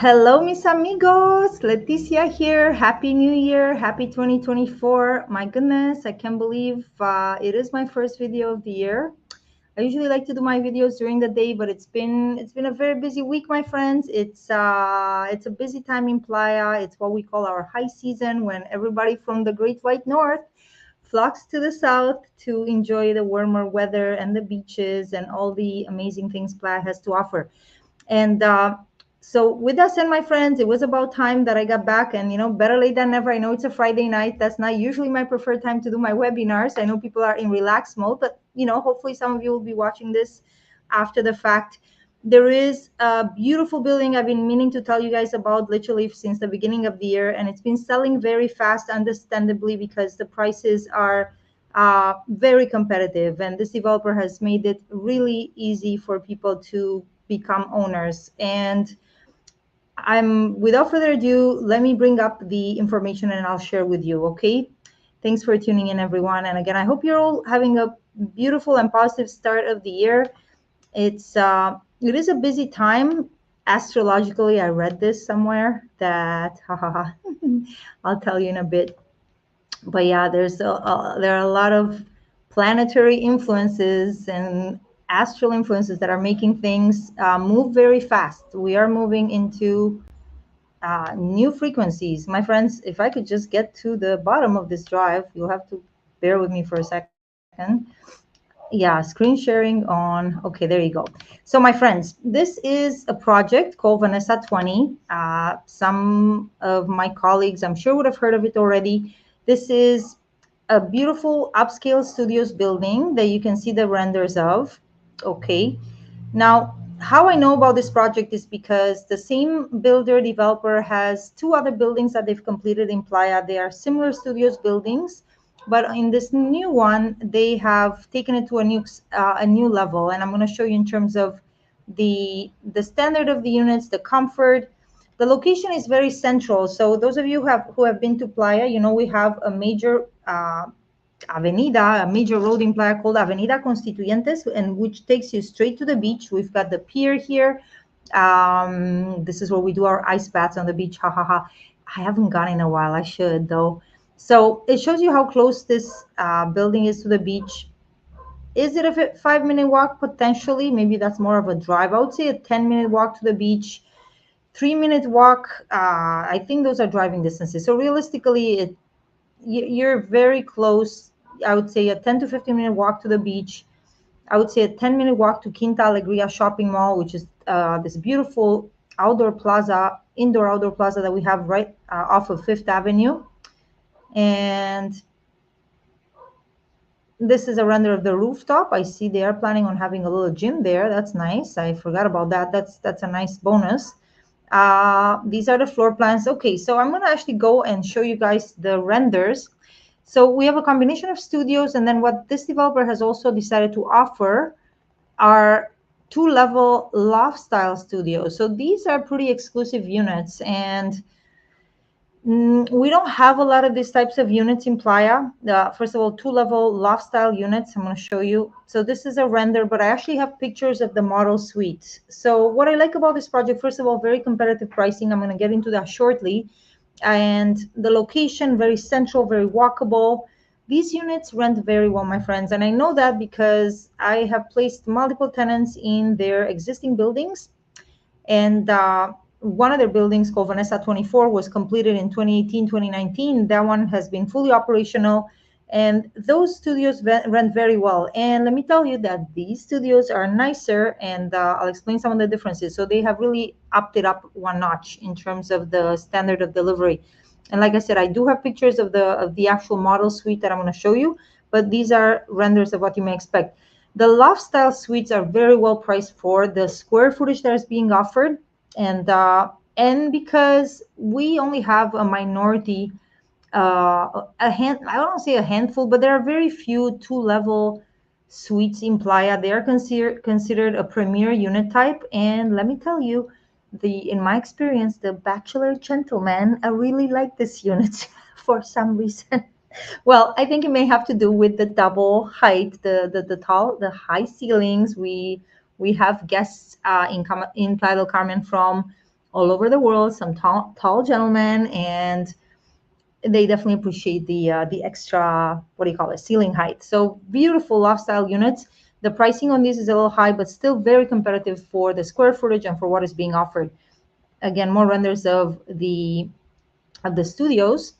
Hello, mis amigos. Leticia here. Happy New Year. Happy 2024. My goodness, I can't believe it is my first video of the year. I usually like to do my videos during the day, but it's been a very busy week, my friends. It's a busy time in Playa. It's what we call our high season, when everybody from the Great White North flocks to the south to enjoy the warmer weather and the beaches and all the amazing things Playa has to offer. And so with that said, my friends, it was about time that I got back, and better late than never. I know it's a Friday night. That's not usually my preferred time to do my webinars. I know people are in relaxed mode, but hopefully some of you will be watching this after the fact. There is a beautiful building I've been meaning to tell you guys about literally since the beginning of the year, and it's been selling very fast, understandably, because the prices are very competitive, and this developer has made it really easy for people to become owners. And without further ado, let me bring up the information and I'll share with you. Okay, thanks for tuning in, everyone. And again, I hope you're all having a beautiful and positive start of the year. It is a busy time astrologically. I read this somewhere that I'll tell you in a bit. But yeah, there are a lot of planetary influences and astral influences that are making things move very fast. We are moving into new frequencies. My friends, if I could just get to the bottom of this drive, you'll have to bear with me for a second. Yeah, screen sharing on. Okay, there you go. So my friends, this is a project called Vanessa 20. Some of my colleagues, I'm sure, would have heard of it already. This is a beautiful upscale studios building that you can see the renders of. Okay. Now, how I know about this project is because the same builder developer has two other buildings that they've completed in Playa. They are similar studios buildings, but in this new one, they have taken it to a new level. And I'm going to show you in terms of the standard of the units, the comfort. The location is very central. So those of you who have been to Playa, we have a major avenida, a major road in Playa called Avenida Constituyentes, and which takes you straight to the beach. We've got the pier here. This is where we do our ice baths on the beach. Ha ha ha. I haven't gone in a while. I should, though. So it shows you how close this building is to the beach. Is it a 5-minute walk? Potentially. Maybe that's more of a drive. I would say a 10-minute walk to the beach. 3-minute walk. I think those are driving distances. So realistically, you're very close. I would say a 10 to 15-minute walk to the beach. I would say a 10-minute walk to Quinta Alegria shopping mall, which is this beautiful indoor outdoor plaza that we have right off of Fifth Avenue. And this is a render of the rooftop. I see they are planning on having a little gym there. That's nice. I forgot about that. That's a nice bonus. These are the floor plans. Okay, so I'm going to actually go and show you guys the renders. So we have a combination of studios, and then what this developer has also decided to offer are two-level loft style studios. So these are pretty exclusive units, and we don't have a lot of these types of units in Playa. First of all, two-level loft style units. I'm going to show you. So this is a render, but I actually have pictures of the model suites. So what I like about this project, first of all, very competitive pricing. I'm going to get into that shortly. And the location, very central, very walkable. These units rent very well, my friends. And I know that because I have placed multiple tenants in their existing buildings. And one of their buildings called Vanessa 24 was completed in 2018, 2019. That one has been fully operational. And those studios rent very well. And let me tell you that these studios are nicer, and I'll explain some of the differences. So they have really upped it up one notch in terms of the standard of delivery. And like I said, I do have pictures of the actual model suite that I'm going to show you, but these are renders of what you may expect. The loft style suites are very well priced for the square footage that is being offered, and because we only have a minority, I don't want to say a handful, but there are very few two-level suites in Playa. They are considered a premier unit type, and let me tell you, in my experience, the bachelor gentlemen really like this unit for some reason. Well, I think it may have to do with the double height, the high ceilings. We have guests in Playa del Carmen from all over the world, some tall gentlemen, and they definitely appreciate the extra, what do you call it, ceiling height. So beautiful loft style units. The pricing on these is a little high, but still very competitive for the square footage and for what is being offered. Again, more renders of the studios.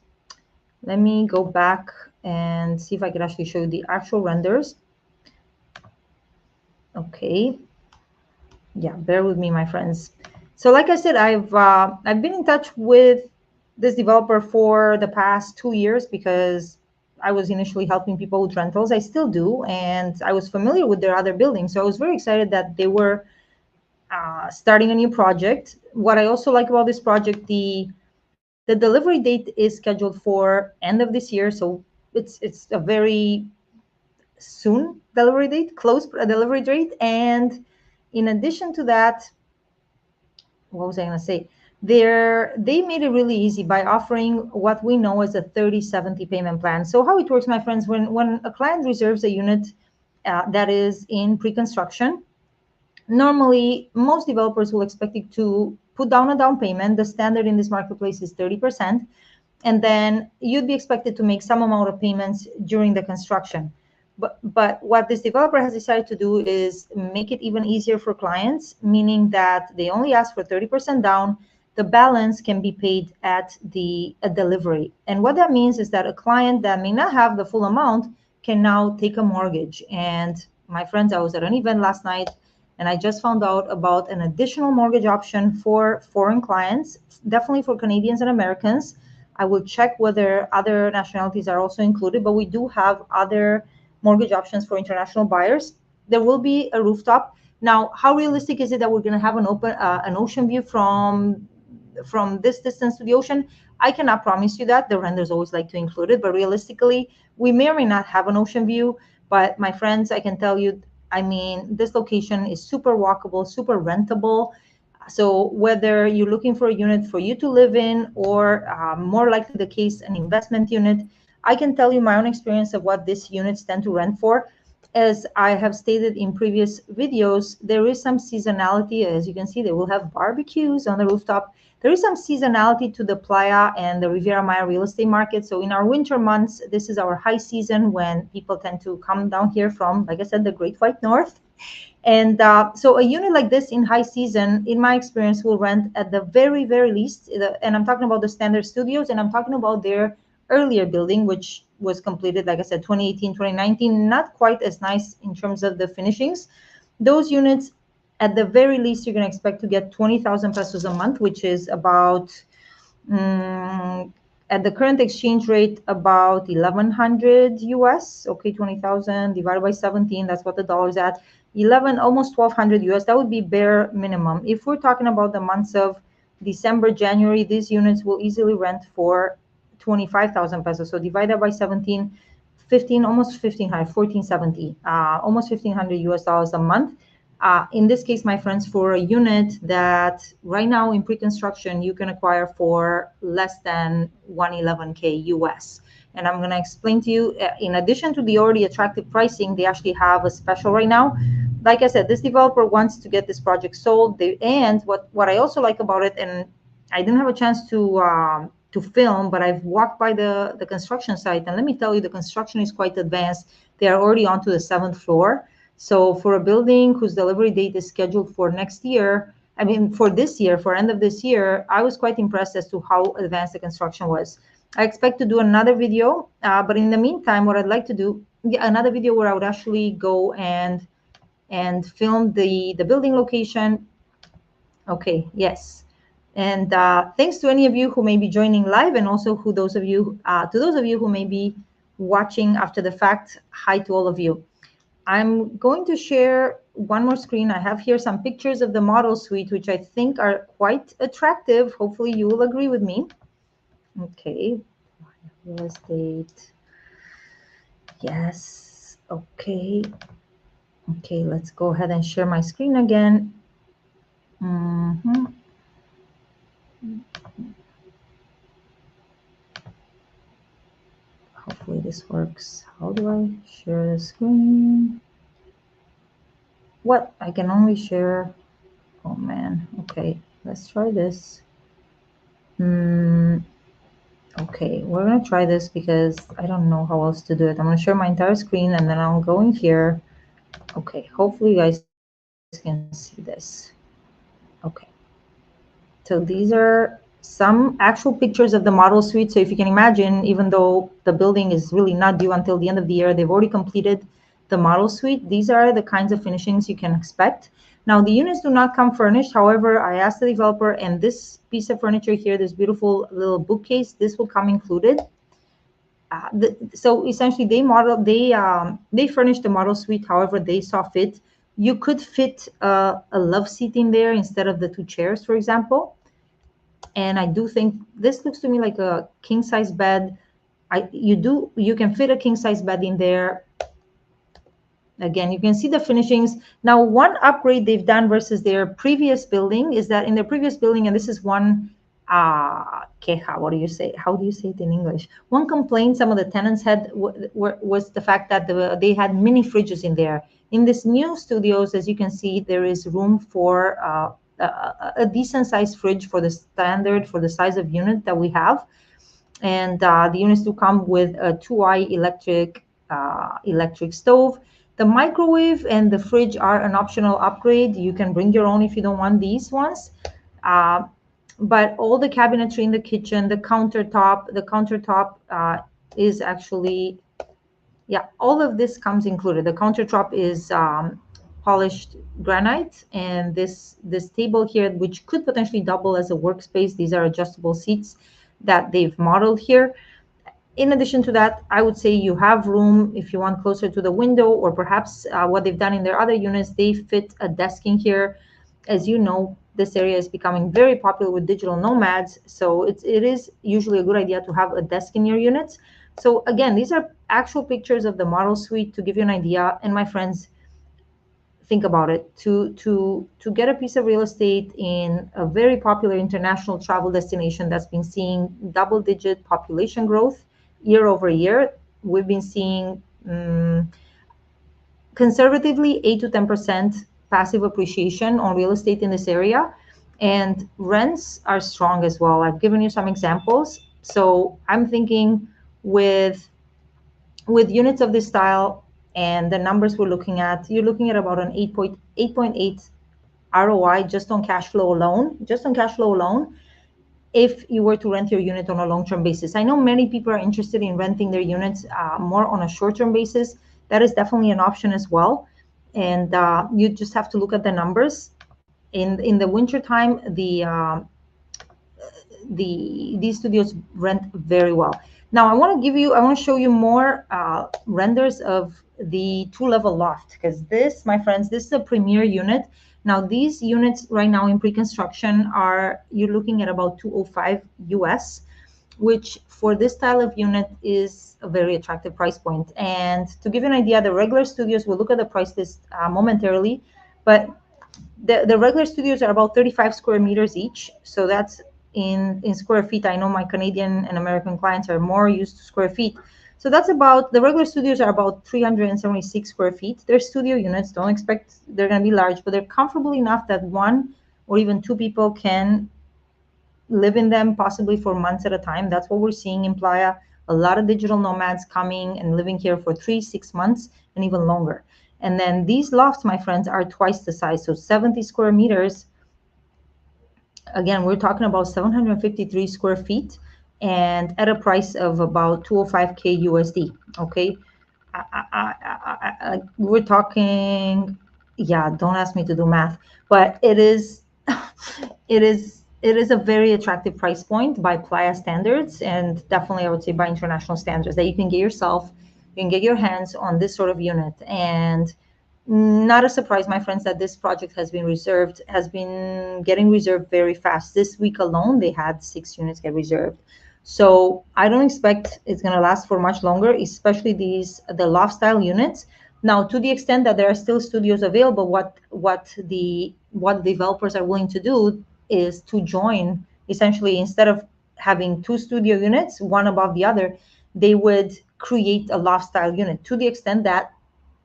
Let me go back and see if I can actually show you the actual renders. Okay. Yeah, bear with me, my friends. So like I said, I've been in touch with this developer for the past 2 years because I was initially helping people with rentals. I still do, and I was familiar with their other buildings. So I was very excited that they were starting a new project. What I also like about this project, the delivery date is scheduled for end of this year. So it's a very soon delivery date, close delivery date. And in addition to that, what was I going to say? They made it really easy by offering what we know as a 30/70 payment plan. So how it works, my friends, when a client reserves a unit that is in pre-construction, normally most developers will expect you to put down a down payment. The standard in this marketplace is 30%, and then you'd be expected to make some amount of payments during the construction. But what this developer has decided to do is make it even easier for clients, meaning that they only ask for 30% down. The balance can be paid at the delivery. And what that means is that a client that may not have the full amount can now take a mortgage. And my friends, I was at an event last night and I just found out about an additional mortgage option for foreign clients, definitely for Canadians and Americans. I will check whether other nationalities are also included, but we do have other mortgage options for international buyers. There will be a rooftop. Now, how realistic is it that we're going to have an ocean view from this distance to the ocean? I cannot promise you that. The renders always like to include it, but realistically, we may or may not have an ocean view. But my friends, I can tell you, I mean, this location is super walkable, super rentable. So whether you're looking for a unit for you to live in or more likely the case, an investment unit, I can tell you my own experience of what these units tend to rent for. As I have stated in previous videos, there is some seasonality. As you can see, they will have barbecues on the rooftop. There is some seasonality to the Playa and the Riviera Maya real estate market. So in our winter months, this is our high season when people tend to come down here from, like I said, the Great White North. And so a unit like this in high season, in my experience, will rent at the very, very least. And I'm talking about the standard studios, and I'm talking about their earlier building, which was completed, like I said, 2018, 2019, not quite as nice in terms of the finishings. Those units, at the very least, you're going to expect to get 20,000 pesos a month, which is about at the current exchange rate, about 1,100 US. Okay, 20,000 divided by 17, that's what the dollar's at. 11, almost 1,200 US. That would be bare minimum. If we're talking about the months of December, January, these units will easily rent for 25,000 pesos. So divided by 17, 15, almost 1,500, 1,470, almost 1,500 US dollars a month. In this case, my friends, for a unit that right now in pre-construction you can acquire for less than 111K US. And I'm going to explain to you, in addition to the already attractive pricing, they actually have a special right now. Like I said, this developer wants to get this project sold. And what I also like about it, and I didn't have a chance to film, but I've walked by the construction site, and let me tell you, the construction is quite advanced. They are already onto the 7th floor. So for a building whose delivery date is scheduled for next year, I mean, for this year, for end of this year, I was quite impressed as to how advanced the construction was. I expect to do another video, but in the meantime, what I'd like to do, another video where I would actually go and film the building location. Okay, yes. And thanks to any of you who may be joining live, and also to those of you who may be watching after the fact. Hi to all of you. I'm going to share one more screen. I have here some pictures of the model suite, which I think are quite attractive. Hopefully you will agree with me. Okay, real estate. Yes, okay. Okay, let's go ahead and share my screen again. Hopefully this works. How do I share the screen? What? I can only share. Oh man, okay. Let's try this. Okay, we're gonna try this because I don't know how else to do it. I'm gonna share my entire screen and then I'll go in here. Okay, hopefully you guys can see this. Okay. So these are some actual pictures of the model suite. So if you can imagine, even though the building is really not due until the end of the year, they've already completed the model suite. These are the kinds of finishings you can expect. Now, the units do not come furnished. However, I asked the developer, and this piece of furniture here, this beautiful little bookcase, this will come included. So essentially, they furnished the model suite however they saw fit. You could fit a love seat in there instead of the two chairs, for example. And I do think this looks to me like a king size bed. You can fit a king size bed in there. Again, you can see the finishings. Now, one upgrade they've done versus their previous building is that in their previous building, and this is one queja, what do you say? How do you say it in English? One complaint some of the tenants had was the fact that they had mini fridges in there. In this new studios, as you can see, there is room for a decent sized fridge for the standard, for the size of unit that we have. And the units do come with a 2i electric stove. The microwave and the fridge are an optional upgrade. You can bring your own if you don't want these ones. Uh, but all the cabinetry in the kitchen, the countertop is actually, yeah, all of this comes included. The countertop is polished granite, and this table here, which could potentially double as a workspace. These are adjustable seats that they've modeled here. In addition to that, I would say you have room if you want closer to the window, or perhaps what they've done in their other units, they fit a desk in here. As you know, this area is becoming very popular with digital nomads, so it is usually a good idea to have a desk in your units. So again, these are actual pictures of the model suite to give you an idea. And my friends, think about it. To get a piece of real estate in a very popular international travel destination that's been seeing double-digit population growth year over year, we've been seeing conservatively 8 to 10% passive appreciation on real estate in this area, and rents are strong as well. I've given you some examples. So I'm thinking with units of this style and the numbers we're looking at, you're looking at about an 8.8 ROI just on cash flow alone, if you were to rent your unit on a long-term basis. I know many people are interested in renting their units more on a short-term basis. That is definitely an option as well. And you just have to look at the numbers. In the wintertime, these studios rent very well. Now I want to show you more renders of the 2-level loft, because this, my friends, this is a premier unit. Now these units right now in pre-construction you're looking at about 205 US, which for this style of unit is a very attractive price point. And to give you an idea, the regular studios, we'll look at the price list momentarily, but the regular studios are about 35 square meters each. So that's in square feet. I know my Canadian and American clients are more used to square feet. So that's about, the regular studios are about 376 square feet. They're studio units. Don't expect they're going to be large, but they're comfortable enough that one or even two people can live in them, possibly for months at a time. That's what we're seeing in Playa. A lot of digital nomads coming and living here for 3-6 months and even longer. And then these lofts, my friends, are twice the size. So 70 square meters. Again, we're talking about 753 square feet and at a price of about 205K USD. Okay. We're talking, yeah, don't ask me to do math, but it is, it is a very attractive price point by Playa standards, and definitely I would say by international standards, that you can get your hands on this sort of unit. And not a surprise, my friends, that this project has been getting reserved very fast. This week alone, they had 6 units get reserved. So I don't expect it's going to last for much longer, especially the loft style units. Now, to the extent that there are still studios available, what developers are willing to do is to join, essentially, instead of having 2 studio units, one above the other, they would create a loft style unit, to the extent that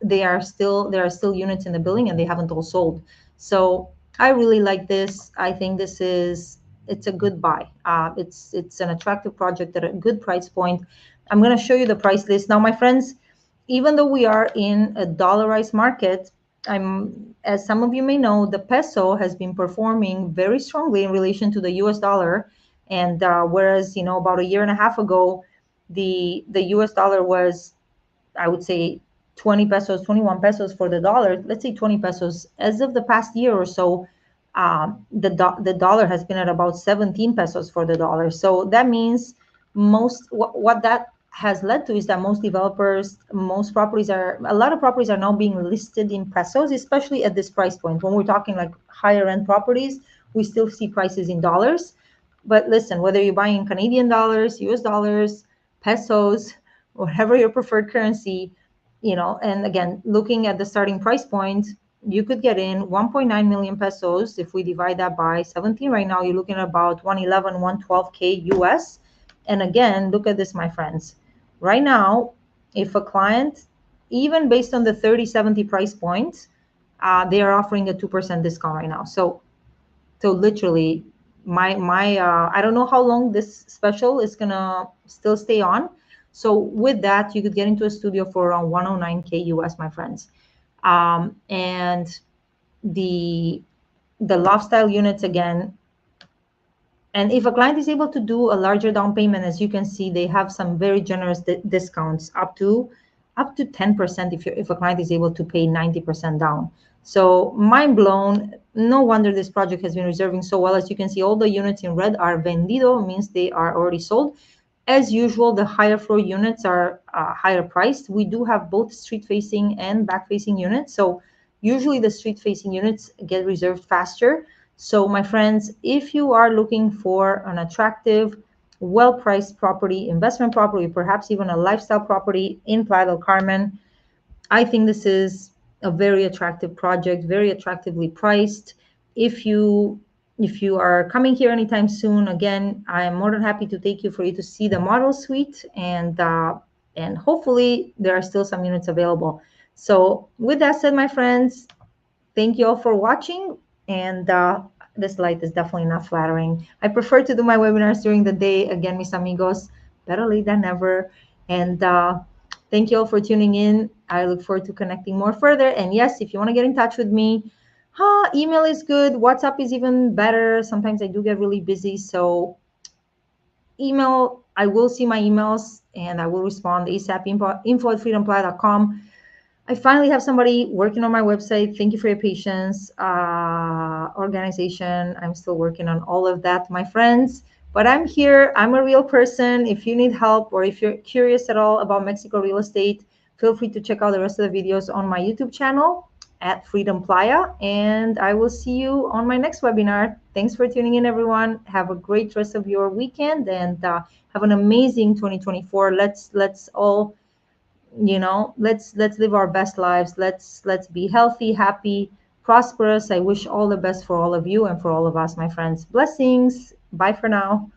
there are still units in the building and they haven't all sold. So I really like this. I think it's a good buy. It's an attractive project at a good price point. I'm going to show you the price list now, my friends. Even though we are in a dollarized market, as some of you may know, the peso has been performing very strongly in relation to the U.S. dollar, and whereas about a year and a half ago, the U.S. dollar was, I would say, 20 pesos, 21 pesos for the dollar. Let's say 20 pesos. As of the past year or so, the dollar has been at about 17 pesos for the dollar. So that means what that has led to is that most developers, a lot of properties are now being listed in pesos, especially at this price point. When we're talking like higher end properties, we still see prices in dollars. But listen, whether you're buying Canadian dollars, US dollars, pesos, whatever your preferred currency, and again, looking at the starting price point, you could get in 1.9 million pesos. If we divide that by 17 right now, you're looking at about 111, 112K US. And again, look at this, my friends. Right now, if a client, even based on the 3070 price point, they are offering a 2% discount right now. So literally, my I don't know how long this special is gonna still stay on. So with that, you could get into a studio for around 109K US, my friends. And the loft style units again. And if a client is able to do a larger down payment, as you can see, they have some very generous discounts up to 10% if a client is able to pay 90% down. So mind blown. No wonder this project has been reserving so well. As you can see, all the units in red are vendido, means they are already sold. As usual, the higher floor units are higher priced. We do have both street facing and back facing units. So usually the street facing units get reserved faster. So my friends, if you are looking for an attractive, well-priced property, investment property, perhaps even a lifestyle property in Playa del Carmen, I think this is a very attractive project, very attractively priced. If you are coming here anytime soon, again, I am more than happy to take you for you to see the model suite, and hopefully there are still some units available. So with that said, my friends, thank you all for watching. And this light is definitely not flattering. I prefer to do my webinars during the day. Again, mis amigos, better late than never. And thank you all for tuning in. I look forward to connecting more further. And yes, if you want to get in touch with me, email is good. WhatsApp is even better. Sometimes I do get really busy. So email, I will see my emails and I will respond ASAP. info@freedomplaya.com. I finally have somebody working on my website. Thank you for your patience. Organization, I'm still working on all of that, my friends. But I'm here. I'm a real person. If you need help or if you're curious at all about Mexico real estate, feel free to check out the rest of the videos on my YouTube channel at Freedom Playa. And I will see you on my next webinar. Thanks for tuning in, everyone. Have a great rest of your weekend and have an amazing 2024. Let's all let's live our best lives. Let's be healthy, happy, prosperous. I wish all the best for all of you and for all of us, my friends. Blessings. Bye for now.